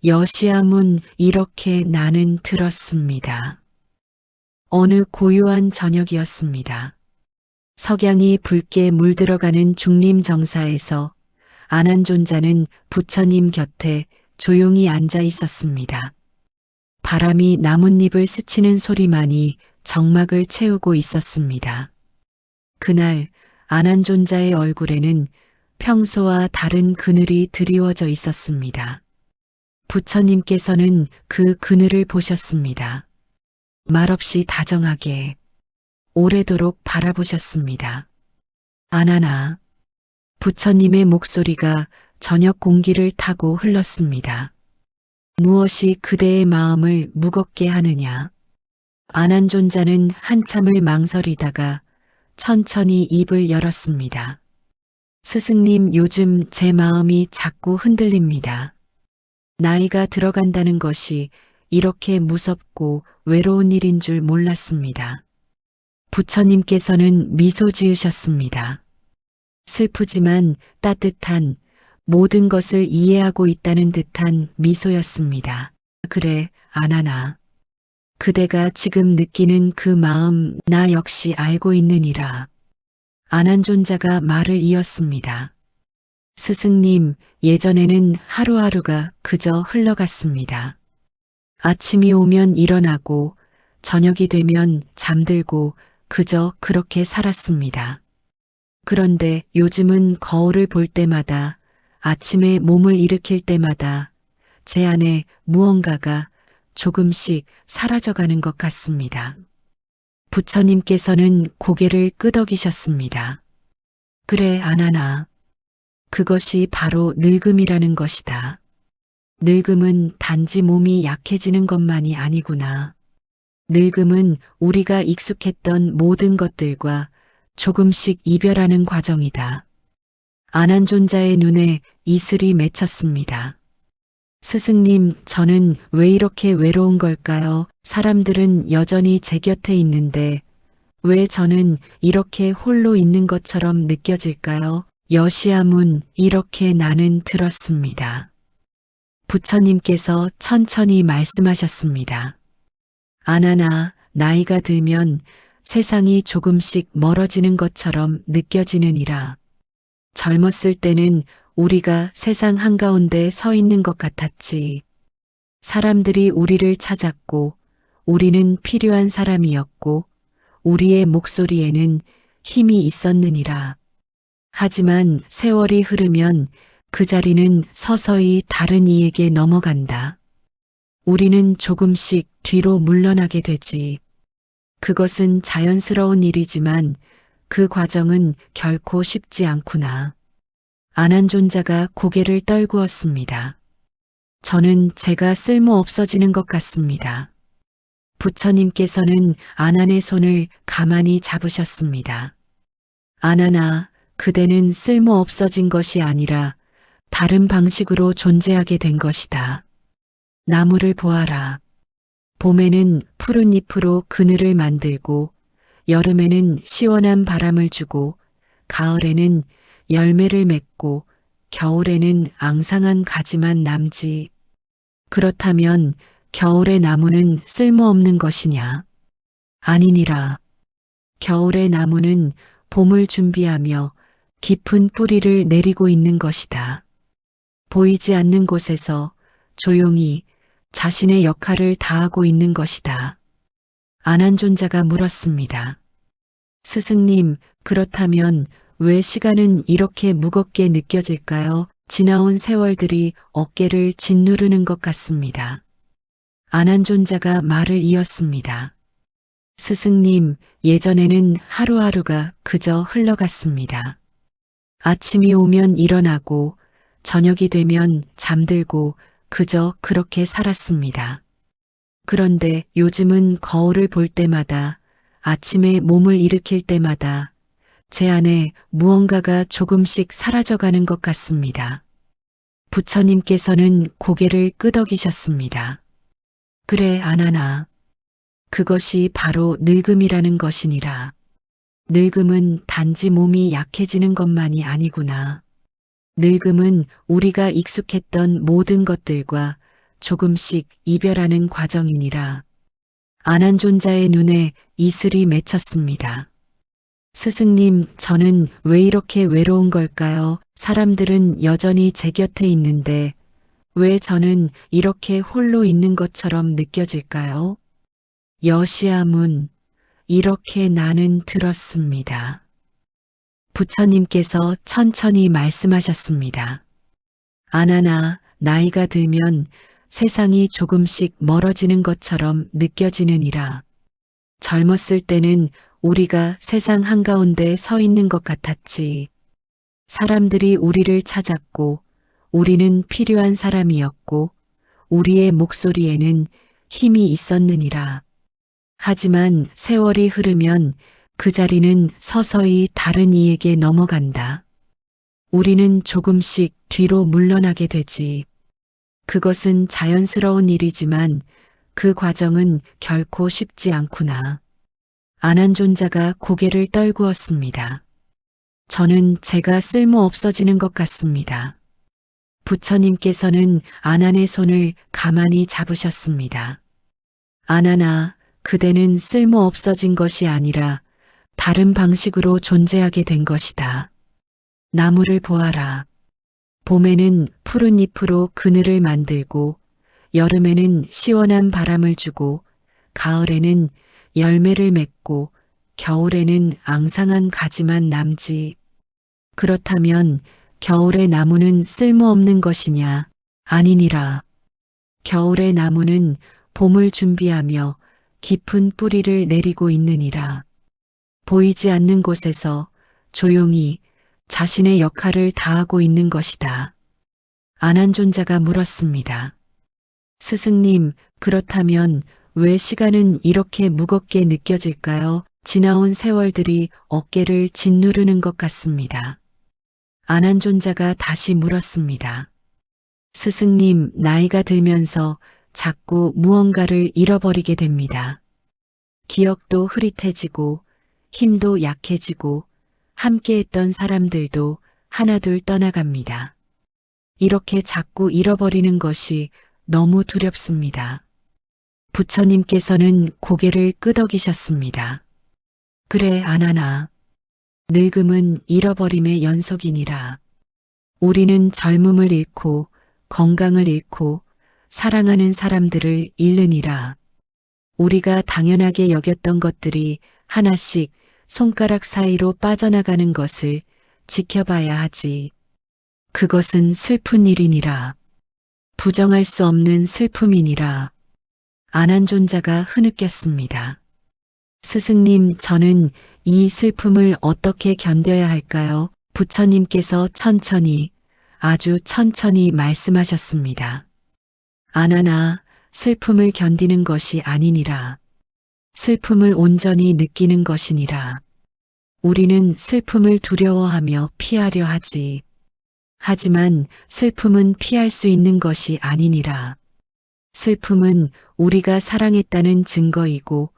여시암은 이렇게 나는 들었습니다. 어느 고요한 저녁이었습니다. 석양이 붉게 물들어가는 중림정사에서 아난존자는 부처님 곁에 조용히 앉아 있었습니다. 바람이 나뭇잎을 스치는 소리만이 정막을 채우고 있었습니다. 그날 아난존자의 얼굴에는 평소와 다른 그늘이 드리워져 있었습니다. 부처님께서는 그 그늘을 보셨습니다. 말없이 다정하게 오래도록 바라보셨습니다. 아나나, 부처님의 목소리가 저녁 공기를 타고 흘렀습니다. 무엇이 그대의 마음을 무겁게 하느냐? 아난존자는 한참을 망설이다가 천천히 입을 열었습니다. 스승님, 요즘 제 마음이 자꾸 흔들립니다. 나이가 들어간다는 것이 이렇게 무섭고 외로운 일인 줄 몰랐습니다. 부처님께서는 미소 지으셨습니다. 슬프지만 따뜻한, 모든 것을 이해하고 있다는 듯한 미소였습니다. 그래, 아나나. 그대가 지금 느끼는 그 마음 나 역시 알고 있느니라. 아난존자가 말을 이었습니다. 스승님, 예전에는 하루하루가 그저 흘러갔습니다. 아침이 오면 일어나고 저녁이 되면 잠들고 그저 그렇게 살았습니다. 그런데 요즘은 거울을 볼 때마다, 아침에 몸을 일으킬 때마다 제 안에 무언가가 조금씩 사라져가는 것 같습니다. 부처님께서는 고개를 끄덕이셨습니다. 그래, 아나나. 그것이 바로 늙음이라는 것이다. 늙음은 단지 몸이 약해지는 것만이 아니구나. 늙음은 우리가 익숙했던 모든 것들과 조금씩 이별하는 과정이다. 아난존자의 눈에 이슬이 맺혔습니다. 스승님, 저는 왜 이렇게 외로운 걸까요? 사람들은 여전히 제 곁에 있는데 왜 저는 이렇게 홀로 있는 것처럼 느껴질까요? 여시암은 이렇게 나는 들었습니다. 부처님께서 천천히 말씀하셨습니다. 아나나, 나이가 들면 세상이 조금씩 멀어지는 것처럼 느껴지느니라. 젊었을 때는 우리가 세상 한가운데 서 있는 것 같았지. 사람들이 우리를 찾았고 우리는 필요한 사람이었고 우리의 목소리에는 힘이 있었느니라. 하지만 세월이 흐르면 그 자리는 서서히 다른 이에게 넘어간다. 우리는 조금씩 뒤로 물러나게 되지. 그것은 자연스러운 일이지만 그 과정은 결코 쉽지 않구나. 아난존자가 고개를 떨구었습니다. 저는 제가 쓸모 없어지는 것 같습니다. 부처님께서는 아난의 손을 가만히 잡으셨습니다. 아나나, 그대는 쓸모 없어진 것이 아니라 다른 방식으로 존재하게 된 것이다. 나무를 보아라. 봄에는 푸른 잎으로 그늘을 만들고 여름에는 시원한 바람을 주고 가을에는 열매를 맺고 겨울에는 앙상한 가지만 남지. 그렇다면 겨울의 나무는 쓸모없는 것이냐? 아니니라. 겨울의 나무는 봄을 준비하며 깊은 뿌리를 내리고 있는 것이다. 보이지 않는 곳에서 조용히 자신의 역할을 다하고 있는 것이다. 아난존자가 물었습니다. 스승님, 그렇다면 왜 시간은 이렇게 무겁게 느껴질까요? 지나온 세월들이 어깨를 짓누르는 것 같습니다. 아난존자가 말을 이었습니다. 스승님, 예전에는 하루하루가 그저 흘러갔습니다. 아침이 오면 일어나고 저녁이 되면 잠들고 그저 그렇게 살았습니다. 그런데 요즘은 거울을 볼 때마다, 아침에 몸을 일으킬 때마다 제 안에 무언가가 조금씩 사라져가는 것 같습니다. 부처님께서는 고개를 끄덕이셨습니다. 그래, 아나나. 그것이 바로 늙음이라는 것이니라. 늙음은 단지 몸이 약해지는 것만이 아니구나. 늙음은 우리가 익숙했던 모든 것들과 조금씩 이별하는 과정이니라. 안한존자의 눈에 이슬이 맺혔습니다. 스승님, 저는 왜 이렇게 외로운 걸까요? 사람들은 여전히 제 곁에 있는데 왜 저는 이렇게 홀로 있는 것처럼 느껴질까요? 여시아문, 이렇게 나는 들었습니다. 부처님께서 천천히 말씀하셨습니다. 아나나, 나이가 들면 세상이 조금씩 멀어지는 것처럼 느껴지느니라. 젊었을 때는 우리가 세상 한가운데 서 있는 것 같았지. 사람들이 우리를 찾았고, 우리는 필요한 사람이었고, 우리의 목소리에는 힘이 있었느니라. 하지만 세월이 흐르면 그 자리는 서서히 다른 이에게 넘어간다. 우리는 조금씩 뒤로 물러나게 되지. 그것은 자연스러운 일이지만 그 과정은 결코 쉽지 않구나. 안한존자가 고개를 떨구었습니다. 저는 제가 쓸모 없어지는 것 같습니다. 부처님께서는 안한의 손을 가만히 잡으셨습니다. 안한아, 그대는 쓸모 없어진 것이 아니라 다른 방식으로 존재하게 된 것이다. 나무를 보아라. 봄에는 푸른 잎으로 그늘을 만들고, 여름에는 시원한 바람을 주고, 가을에는 열매를 맺고, 겨울에는 앙상한 가지만 남지. 그렇다면 겨울의 나무는 쓸모없는 것이냐? 아니니라. 겨울의 나무는 봄을 준비하며 깊은 뿌리를 내리고 있느니라. 보이지 않는 곳에서 조용히 자신의 역할을 다하고 있는 것이다. 안한존자가 물었습니다. 스승님, 그렇다면 왜 시간은 이렇게 무겁게 느껴질까요? 지나온 세월들이 어깨를 짓누르는 것 같습니다. 안한존자가 다시 물었습니다. 스승님, 나이가 들면서 자꾸 무언가를 잃어버리게 됩니다. 기억도 흐릿해지고 힘도 약해지고 함께했던 사람들도 하나둘 떠나갑니다. 이렇게 자꾸 잃어버리는 것이 너무 두렵습니다. 부처님께서는 고개를 끄덕이셨습니다. 그래, 안하나. 늙음은 잃어버림의 연속이니라. 우리는 젊음을 잃고 건강을 잃고 사랑하는 사람들을 잃느니라. 우리가 당연하게 여겼던 것들이 하나씩 손가락 사이로 빠져나가는 것을 지켜봐야 하지. 그것은 슬픈 일이니라. 부정할 수 없는 슬픔이니라. 안한존자가 흐느꼈습니다. 스승님, 저는 이 슬픔을 어떻게 견뎌야 할까요? 부처님께서 천천히, 아주 천천히 말씀하셨습니다. 안하나, 슬픔을 견디는 것이 아니니라. 슬픔을 온전히 느끼는 것이니라. 우리는 슬픔을 두려워하며 피하려 하지. 하지만 슬픔은 피할 수 있는 것이 아니니라. 슬픔은 우리가 사랑했다는 증거이고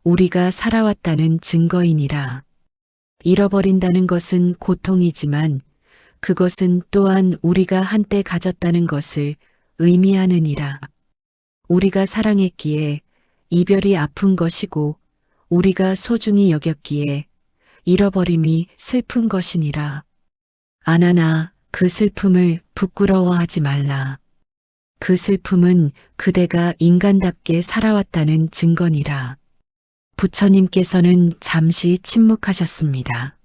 우리가 살아왔다는 증거이니라. 잃어버린다는 것은 고통이지만 그것은 또한 우리가 한때 가졌다는 것을 의미하느니라. 우리가 사랑했기에 이별이 아픈 것이고 우리가 소중히 여겼기에 잃어버림이 슬픈 것이니라. 안하나, 그 슬픔을 부끄러워하지 말라. 그 슬픔은 그대가 인간답게 살아왔다는 증거니라. 부처님께서는 잠시 침묵하셨습니다.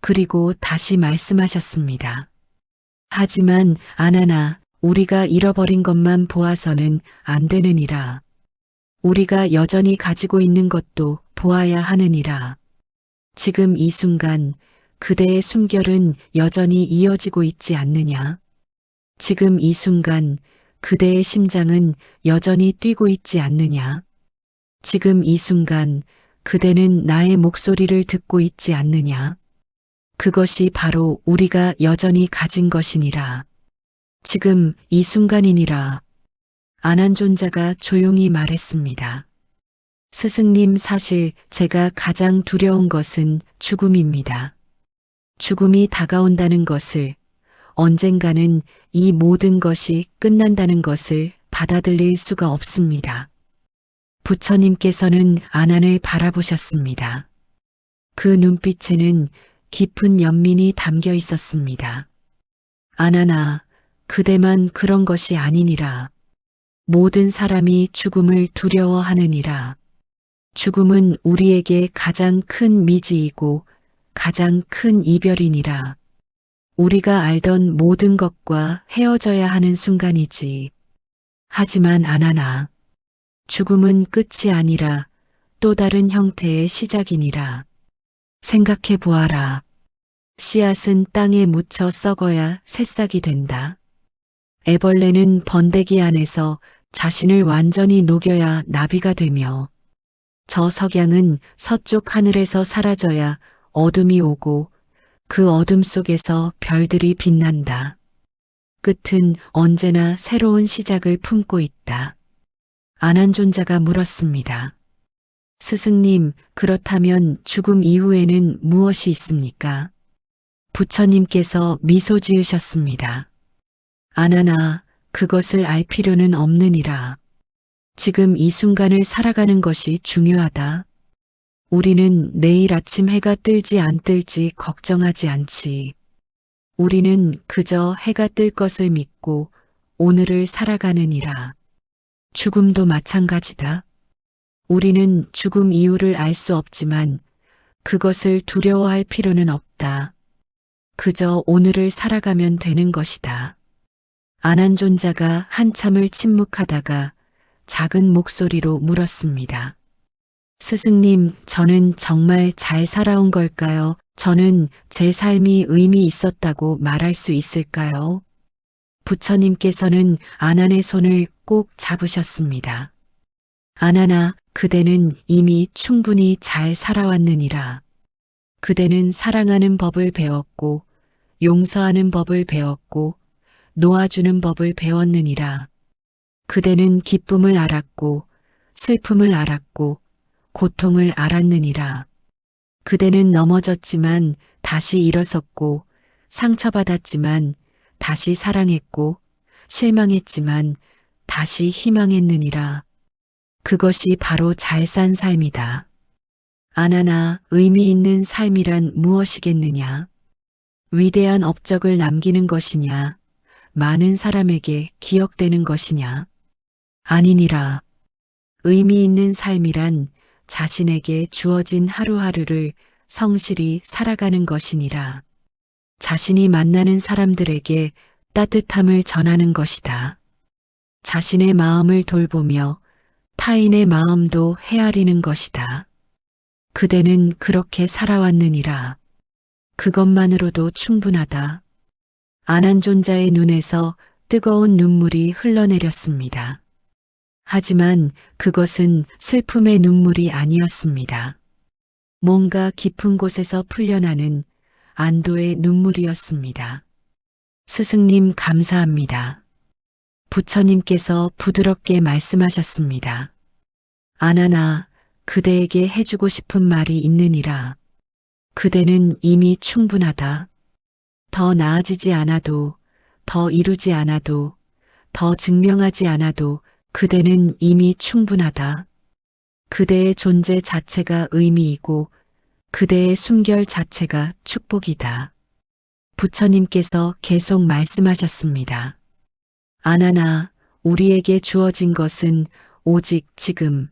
그리고 다시 말씀하셨습니다. 하지만 안하나, 우리가 잃어버린 것만 보아서는 안 되느니라. 우리가 여전히 가지고 있는 것도 보아야 하느니라. 지금 이 순간 그대의 숨결은 여전히 이어지고 있지 않느냐? 지금 이 순간 그대의 심장은 여전히 뛰고 있지 않느냐? 지금 이 순간 그대는 나의 목소리를 듣고 있지 않느냐? 그것이 바로 우리가 여전히 가진 것이니라. 지금 이 순간이니라. 안한존자가 조용히 말했습니다. 스승님, 사실 제가 가장 두려운 것은 죽음입니다. 죽음이 다가온다는 것을, 언젠가는 이 모든 것이 끝난다는 것을 받아들일 수가 없습니다. 부처님께서는 아난을 바라보셨습니다. 그 눈빛에는 깊은 연민이 담겨 있었습니다. 아난아, 그대만 그런 것이 아니니라. 모든 사람이 죽음을 두려워하느니라. 죽음은 우리에게 가장 큰 미지이고 가장 큰 이별이니라. 우리가 알던 모든 것과 헤어져야 하는 순간이지. 하지만 아나나, 죽음은 끝이 아니라 또 다른 형태의 시작이니라. 생각해 보아라. 씨앗은 땅에 묻혀 썩어야 새싹이 된다. 애벌레는 번데기 안에서 자신을 완전히 녹여야 나비가 되며, 저 석양은 서쪽 하늘에서 사라져야 어둠이 오고 그 어둠 속에서 별들이 빛난다. 끝은 언제나 새로운 시작을 품고 있다. 아난존자가 물었습니다. 스승님, 그렇다면 죽음 이후에는 무엇이 있습니까? 부처님께서 미소 지으셨습니다. 아나나, 그것을 알 필요는 없느니라. 지금 이 순간을 살아가는 것이 중요하다. 우리는 내일 아침 해가 뜰지 안 뜰지 걱정하지 않지. 우리는 그저 해가 뜰 것을 믿고 오늘을 살아가느니라. 죽음도 마찬가지다. 우리는 죽음 이유를 알 수 없지만 그것을 두려워할 필요는 없다. 그저 오늘을 살아가면 되는 것이다. 아난존자가 한참을 침묵하다가 작은 목소리로 물었습니다. 스승님, 저는 정말 잘 살아온 걸까요? 저는 제 삶이 의미 있었다고 말할 수 있을까요? 부처님께서는 아난의 손을 꼭 잡으셨습니다. 아난아, 그대는 이미 충분히 잘 살아왔느니라. 그대는 사랑하는 법을 배웠고, 용서하는 법을 배웠고, 놓아주는 법을 배웠느니라. 그대는 기쁨을 알았고, 슬픔을 알았고, 고통을 알았느니라. 그대는 넘어졌지만 다시 일어섰고, 상처받았지만 다시 사랑했고, 실망했지만 다시 희망했느니라. 그것이 바로 잘 산 삶이다. 아나나, 의미 있는 삶이란 무엇이겠느냐? 위대한 업적을 남기는 것이냐? 많은 사람에게 기억되는 것이냐? 아니니라. 의미 있는 삶이란 자신에게 주어진 하루하루를 성실히 살아가는 것이니라. 자신이 만나는 사람들에게 따뜻함을 전하는 것이다. 자신의 마음을 돌보며 타인의 마음도 헤아리는 것이다. 그대는 그렇게 살아왔느니라. 그것만으로도 충분하다. 아난존자의 눈에서 뜨거운 눈물이 흘러내렸습니다. 하지만 그것은 슬픔의 눈물이 아니었습니다. 뭔가 깊은 곳에서 풀려나는 안도의 눈물이었습니다. 스승님, 감사합니다. 부처님께서 부드럽게 말씀하셨습니다. 아나나, 그대에게 해주고 싶은 말이 있느니라. 그대는 이미 충분하다. 더 나아지지 않아도, 더 이루지 않아도, 더 증명하지 않아도 그대는 이미 충분하다. 그대의 존재 자체가 의미이고 그대의 숨결 자체가 축복이다. 부처님께서 계속 말씀하셨습니다. 아나나, 우리에게 주어진 것은 오직 지금,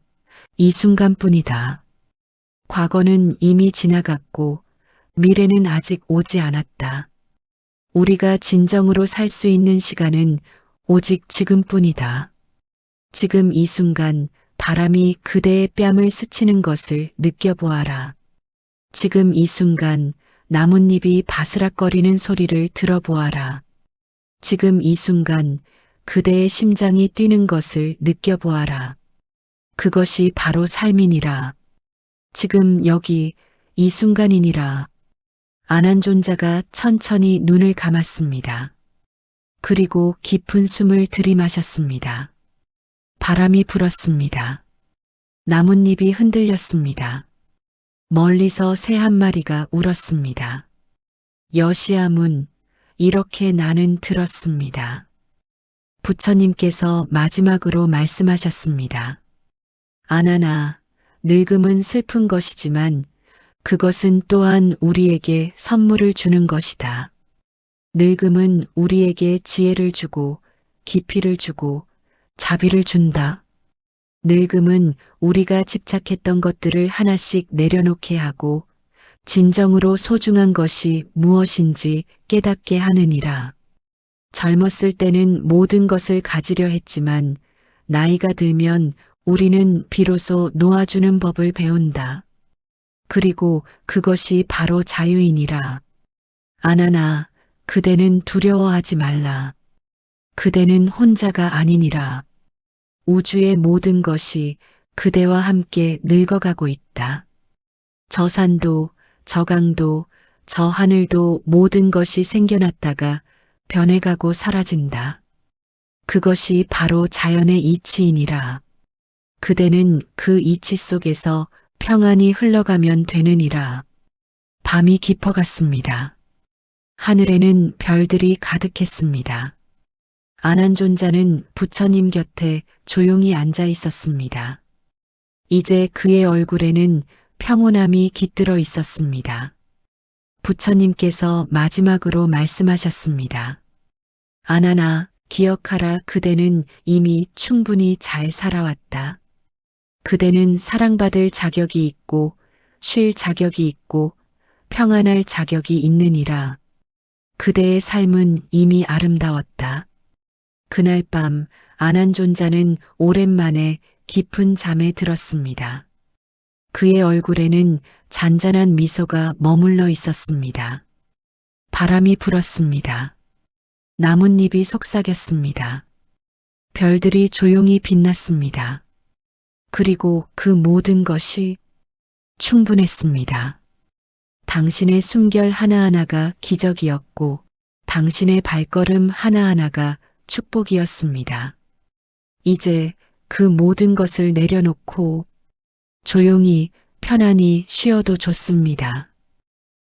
이 순간뿐이다. 과거는 이미 지나갔고 미래는 아직 오지 않았다. 우리가 진정으로 살 수 있는 시간은 오직 지금뿐이다. 지금 이 순간 바람이 그대의 뺨을 스치는 것을 느껴보아라. 지금 이 순간 나뭇잎이 바스락거리는 소리를 들어보아라. 지금 이 순간 그대의 심장이 뛰는 것을 느껴보아라. 그것이 바로 삶이니라. 지금 여기 이 순간이니라. 아난존자가 천천히 눈을 감았습니다. 그리고 깊은 숨을 들이마셨습니다. 바람이 불었습니다. 나뭇잎이 흔들렸습니다. 멀리서 새 한 마리가 울었습니다. 여시아문, 이렇게 나는 들었습니다. 부처님께서 마지막으로 말씀하셨습니다. 아나나, 늙음은 슬픈 것이지만 그것은 또한 우리에게 선물을 주는 것이다. 늙음은 우리에게 지혜를 주고 깊이를 주고 자비를 준다. 늙음은 우리가 집착했던 것들을 하나씩 내려놓게 하고 진정으로 소중한 것이 무엇인지 깨닫게 하느니라. 젊었을 때는 모든 것을 가지려 했지만 나이가 들면 우리는 비로소 놓아주는 법을 배운다. 그리고 그것이 바로 자유이니라. 아나나, 그대는 두려워하지 말라. 그대는 혼자가 아니니라. 우주의 모든 것이 그대와 함께 늙어가고 있다. 저 산도, 저 강도, 저 하늘도 모든 것이 생겨났다가 변해가고 사라진다. 그것이 바로 자연의 이치이니라. 그대는 그 이치 속에서 평안히 흘러가면 되느니라. 밤이 깊어갔습니다. 하늘에는 별들이 가득했습니다. 아난존자는 부처님 곁에 조용히 앉아 있었습니다. 이제 그의 얼굴에는 평온함이 깃들어 있었습니다. 부처님께서 마지막으로 말씀하셨습니다. 아나나, 기억하라. 그대는 이미 충분히 잘 살아왔다. 그대는 사랑받을 자격이 있고 쉴 자격이 있고 평안할 자격이 있느니라. 그대의 삶은 이미 아름다웠다. 그날 밤 아난존자는 오랜만에 깊은 잠에 들었습니다. 그의 얼굴에는 잔잔한 미소가 머물러 있었습니다. 바람이 불었습니다. 나뭇잎이 속삭였습니다. 별들이 조용히 빛났습니다. 그리고 그 모든 것이 충분했습니다. 당신의 숨결 하나하나가 기적이었고 당신의 발걸음 하나하나가 축복이었습니다. 이제 그 모든 것을 내려놓고 조용히 편안히 쉬어도 좋습니다.